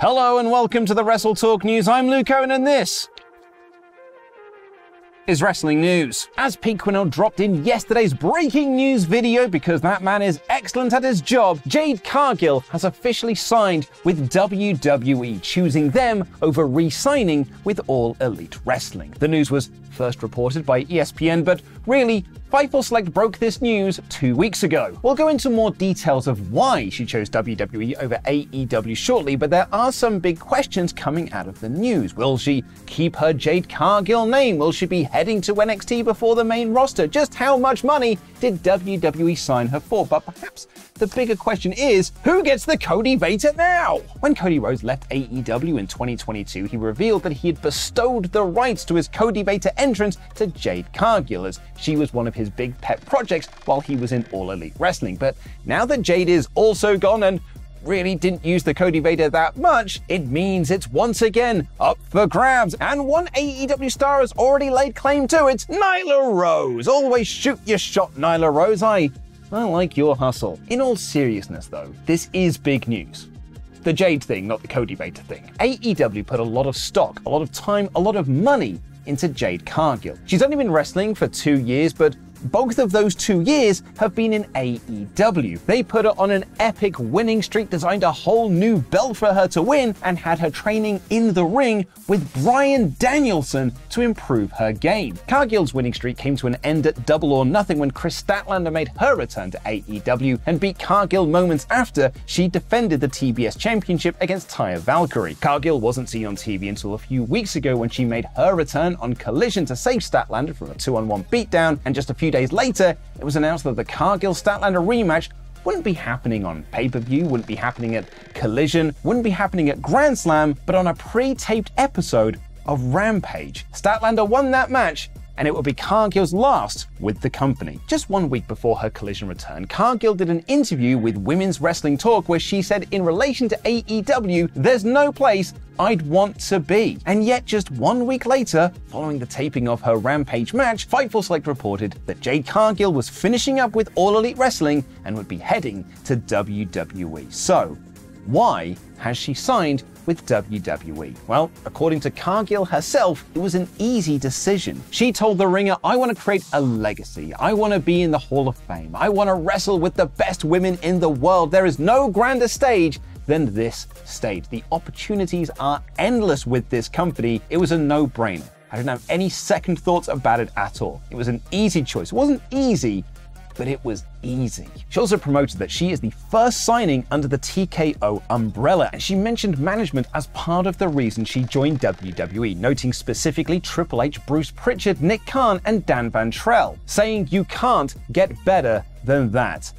Hello and welcome to the WrestleTalk News. I'm Luke Owen and this is wrestling news. As Pete Quinnell dropped in yesterday's breaking news video, because that man is excellent at his job, Jade Cargill has officially signed with WWE, choosing them over re-signing with All Elite Wrestling. The news was first reported by ESPN, but really, Fightful Select broke this news 2 weeks ago. We'll go into more details of why she chose WWE over AEW shortly, but there are some big questions coming out of the news. Will she keep her Jade Cargill name? Will she be heading to NXT before the main roster? Just how much money did WWE sign her for? But perhaps the bigger question is, who gets the Cody Vader now? When Cody Rhodes left AEW in 2022, he revealed that he had bestowed the rights to his Cody Vader entrance to Jade Cargill, as she was one of his big pet projects while he was in All Elite Wrestling. But now that Jade is also gone and really didn't use the Cody Vader that much, it means it's once again up for grabs. And one AEW star has already laid claim to it, Nyla Rose. Always shoot your shot, Nyla Rose. I like your hustle. In all seriousness though, this is big news. The Jade thing, not the Cody Vader thing. AEW put a lot of stock, a lot of time, a lot of money into Jade Cargill. She's only been wrestling for 2 years, but both of those 2 years have been in AEW. They put her on an epic winning streak, designed a whole new belt for her to win, and had her training in the ring with Bryan Danielson to improve her game. Cargill's winning streak came to an end at Double or Nothing when Chris Statlander made her return to AEW and beat Cargill moments after she defended the TBS Championship against Taya Valkyrie. Cargill wasn't seen on TV until a few weeks ago when she made her return on Collision to save Statlander from a 2-on-1 beatdown, and just a few days later, it was announced that the Cargill-Statlander rematch wouldn't be happening on pay-per-view, wouldn't be happening at Collision, wouldn't be happening at Grand Slam, but on a pre-taped episode of Rampage. Statlander won that match, and it would be Cargill's last with the company. Just 1 week before her Collision return, Cargill did an interview with Women's Wrestling Talk where she said in relation to AEW, there's no place I'd want to be. And yet just 1 week later, following the taping of her Rampage match, Fightful Select reported that Jade Cargill was finishing up with All Elite Wrestling and would be heading to WWE. So, why has she signed with WWE? Well, according to Cargill herself, it was an easy decision. She told The Ringer, I want to create a legacy. I want to be in the Hall of Fame. I want to wrestle with the best women in the world. There is no grander stage than this stage. The opportunities are endless with this company. It was a no-brainer. I didn't have any second thoughts about it at all. It was an easy choice. It wasn't easy, but it was easy. She also promoted that she is the first signing under the TKO umbrella, and she mentioned management as part of the reason she joined WWE, noting specifically Triple H, Bruce Pritchard, Nick Khan, and Dan Van Trell, saying you can't get better than that.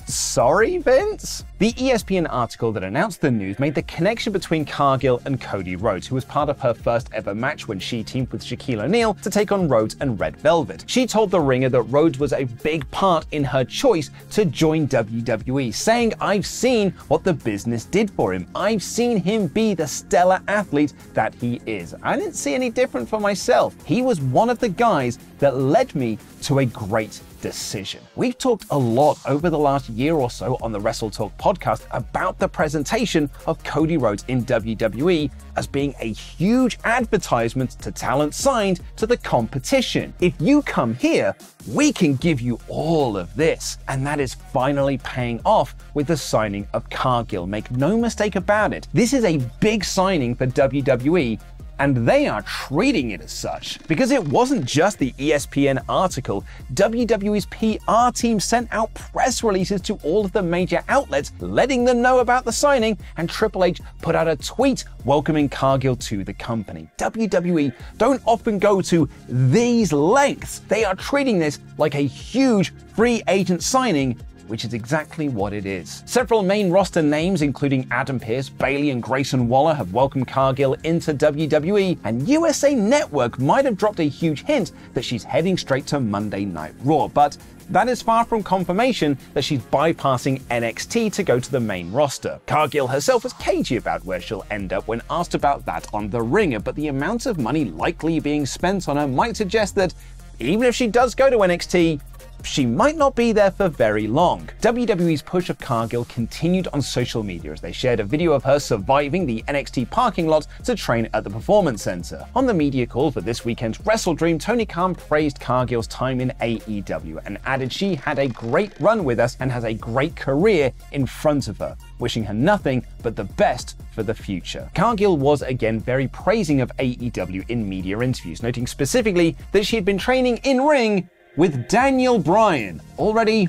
Sorry, Vince? The ESPN article that announced the news made the connection between Cargill and Cody Rhodes, who was part of her first ever match when she teamed with Shaquille O'Neal to take on Rhodes and Red Velvet. She told The Ringer that Rhodes was a big part in her choice to join WWE, saying, I've seen what the business did for him. I've seen him be the stellar athlete that he is. I didn't see any different for myself. He was one of the guys that led me to a great decision. We've talked a lot over the last year or so on the WrestleTalk podcast about the presentation of Cody Rhodes in WWE as being a huge advertisement to talent signed to the competition. If you come here, we can give you all of this. And that is finally paying off with the signing of Cargill. Make no mistake about it. This is a big signing for WWE, and they are treating it as such. Because it wasn't just the ESPN article, WWE's PR team sent out press releases to all of the major outlets letting them know about the signing, and Triple H put out a tweet welcoming Cargill to the company. WWE don't often go to these lengths. They are treating this like a huge free agent signing, which is exactly what it is. Several main roster names, including Adam Pearce, Bayley, and Grayson Waller, have welcomed Cargill into WWE, and USA Network might have dropped a huge hint that she's heading straight to Monday Night Raw, but that is far from confirmation that she's bypassing NXT to go to the main roster. Cargill herself was cagey about where she'll end up when asked about that on The Ringer, but the amount of money likely being spent on her might suggest that even if she does go to NXT, she might not be there for very long. WWE's push of Cargill continued on social media as they shared a video of her surviving the NXT parking lot to train at the Performance Center. On the media call for this weekend's WrestleDream, Tony Khan praised Cargill's time in AEW and added she had a great run with us and has a great career in front of her, wishing her nothing but the best for the future. Cargill was again very praising of AEW in media interviews, noting specifically that she had been training in-ring with Daniel Bryan. Already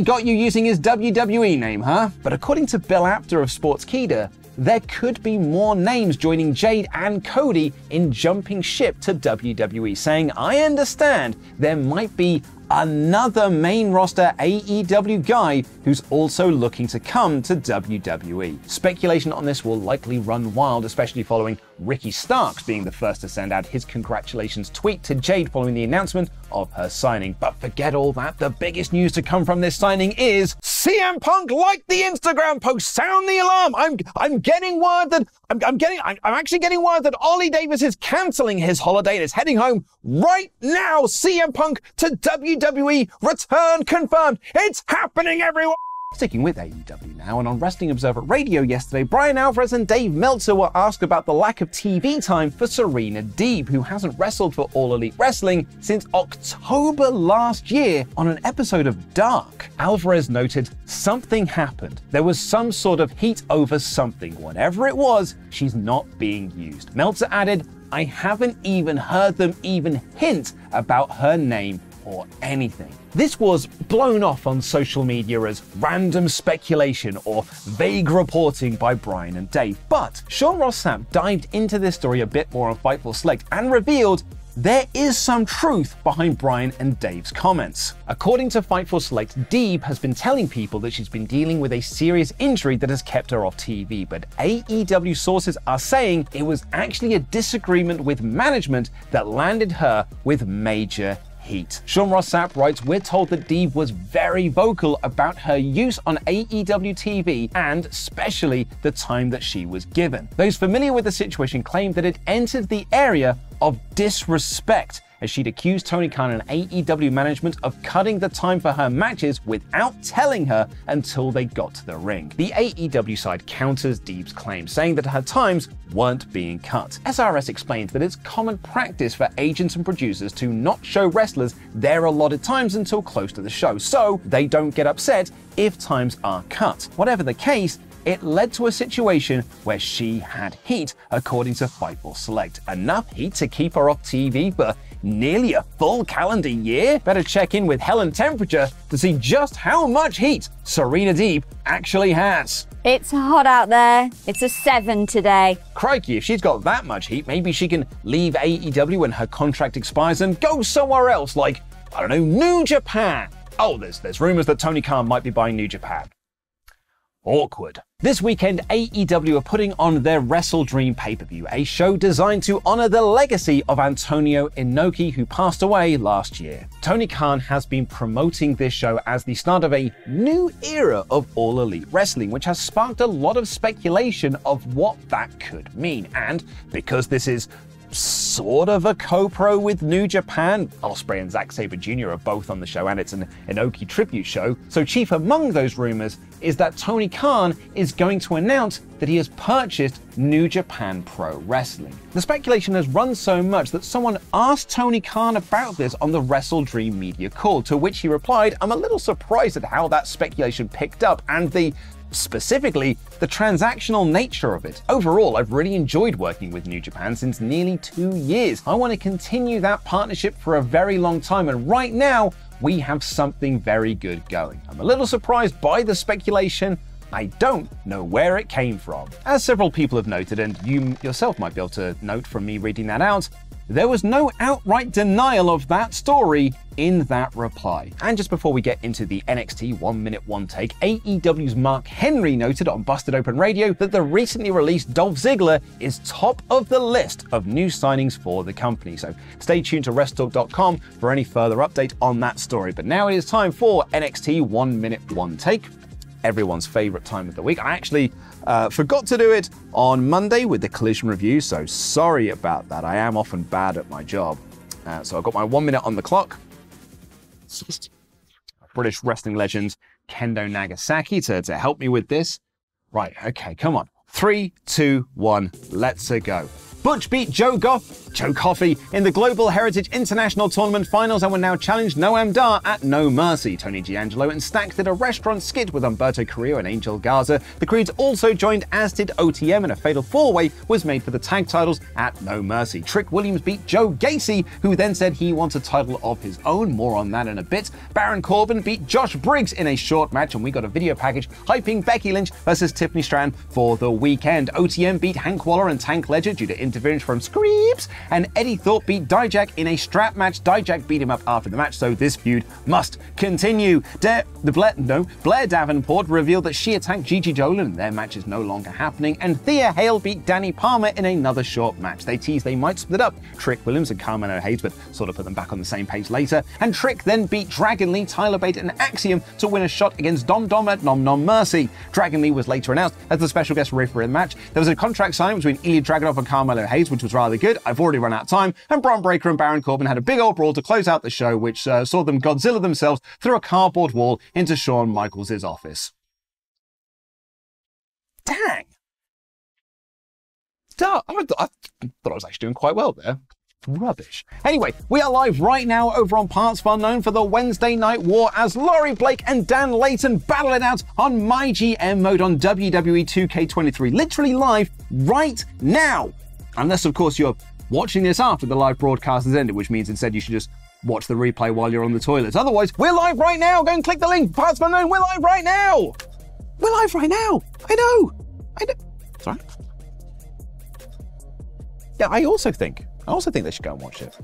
got you using his WWE name, huh? But according to Bill Apter of Sportskeeda, there could be more names joining Jade and Cody in jumping ship to WWE, saying, I understand there might be another main roster AEW guy who's also looking to come to WWE. Speculation on this will likely run wild, especially following Ricky Starks being the first to send out his congratulations tweet to Jade following the announcement of her signing. But forget all that, the biggest news to come from this signing is CM Punk liked the Instagram post. Sound the alarm. I'm getting word that I'm actually getting word that Ollie Davis is canceling his holiday and is heading home right now. CM Punk to WWE, return confirmed. It's happening, everyone. Sticking with AEW now, and on Wrestling Observer Radio yesterday, Brian Alvarez and Dave Meltzer were asked about the lack of TV time for Serena Deeb, who hasn't wrestled for All Elite Wrestling since October last year on an episode of Dark. Alvarez noted something happened. There was some sort of heat over something. Whatever it was, she's not being used. Meltzer added, I haven't even heard them even hint about her name or anything. This was blown off on social media as random speculation or vague reporting by Brian and Dave. But Sean Ross Sapp dived into this story a bit more on Fightful Select and revealed there is some truth behind Brian and Dave's comments. According to Fightful Select, Deeb has been telling people that she's been dealing with a serious injury that has kept her off TV, but AEW sources are saying it was actually a disagreement with management that landed her with major heat. Sean Ross Sapp writes, we're told that Deeb was very vocal about her use on AEW TV and especially the time that she was given. Those familiar with the situation claim that it entered the area of disrespect, as she'd accused Tony Khan and AEW management of cutting the time for her matches without telling her until they got to the ring. The AEW side counters Deeb's claim, saying that her times weren't being cut. SRS explains that it's common practice for agents and producers to not show wrestlers their allotted times until close to the show, so they don't get upset if times are cut. Whatever the case, it led to a situation where she had heat, according to Fightful Select. Enough heat to keep her off TV for nearly a full calendar year? Better check in with Helen Temperature to see just how much heat Serena Deeb actually has. It's hot out there. It's a 7 today. Crikey, if she's got that much heat, maybe she can leave AEW when her contract expires and go somewhere else, like, I don't know, New Japan. Oh, there's rumors that Tony Khan might be buying New Japan. Awkward. This weekend, AEW are putting on their WrestleDream pay-per-view, a show designed to honor the legacy of Antonio Inoki, who passed away last year. Tony Khan has been promoting this show as the start of a new era of All Elite Wrestling, which has sparked a lot of speculation of what that could mean. And because this is sort of a co-pro with New Japan, Ospreay and Zack Sabre Jr. are both on the show, and it's an Inoki tribute show. So chief among those rumors is that Tony Khan is going to announce that he has purchased New Japan Pro Wrestling. The speculation has run so much that someone asked Tony Khan about this on the WrestleDream media call, to which he replied, I'm a little surprised at how that speculation picked up and specifically the transactional nature of it. Overall, I've really enjoyed working with New Japan since nearly 2 years. I want to continue that partnership for a very long time, and right now, we have something very good going. I'm a little surprised by the speculation. I don't know where it came from. As several people have noted, and you yourself might be able to note from me reading that out, there was no outright denial of that story in that reply. And just before we get into the NXT 1 Minute One Take, AEW's Mark Henry noted on Busted Open Radio that the recently released Dolph Ziggler is top of the list of new signings for the company. So stay tuned to WrestleTalk.com for any further update on that story. But now it is time for NXT 1 Minute One Take, everyone's favorite time of the week. I actually forgot to do it on Monday with the Collision review, so sorry about that. I am often bad at my job. So I've got my 1 minute on the clock. British wrestling legend Kendo Nagasaki to help me with this. Right, okay, come on. 3, 2, 1, let's go. Butch beat Joe Coffey in the Global Heritage International Tournament finals and will now challenge Noam Dar at No Mercy. Tony D'Angelo and Stax did a restaurant skit with Humberto Carrillo and Angel Garza. The Creeds also joined, as did OTM, and a fatal four-way was made for the tag titles at No Mercy. Trick Williams beat Joe Gacy, who then said he wants a title of his own. More on that in a bit. Baron Corbin beat Josh Briggs in a short match, and we got a video package hyping Becky Lynch versus Tiffany Stratton for the weekend. OTM beat Hank Waller and Tank Ledger due to interference from Screams, and Eddie Thorpe beat Dijak in a strap match. Dijak beat him up after the match, so this feud must continue. Blair Davenport revealed that she attacked Gigi Dolan and their match is no longer happening, and Thea Hale beat Danny Palmer in another short match. They teased they might split up Trick Williams and Carmelo Hayes, but sort of put them back on the same page later, and Trick then beat Dragon Lee, Tyler Bate and Axiom to win a shot against Dom Dom at Nom Nom Mercy. Dragon Lee was later announced as the special guest referee in the match. There was a contract signed between Ilya Dragunov and Carmelo Hayes, which was rather good. I've already run out of time, and Bron Breakker and Baron Corbin had a big old brawl to close out the show, which saw them Godzilla themselves through a cardboard wall into Shawn Michaels' office. Dang! I thought I was actually doing quite well there. Rubbish. Anyway, we are live right now over on Parts of Unknown for the Wednesday Night War as Laurie Blake and Dan Layton battle it out on My GM mode on WWE 2K23. Literally live right now. Unless, of course, you're watching this after the live broadcast has ended, which means instead you should just watch the replay while you're on the toilet. Otherwise, we're live right now. Go and click the link. Parts of Unknown, we're live right now. We're live right now. I know. Sorry. Yeah, I also think they should go and watch it.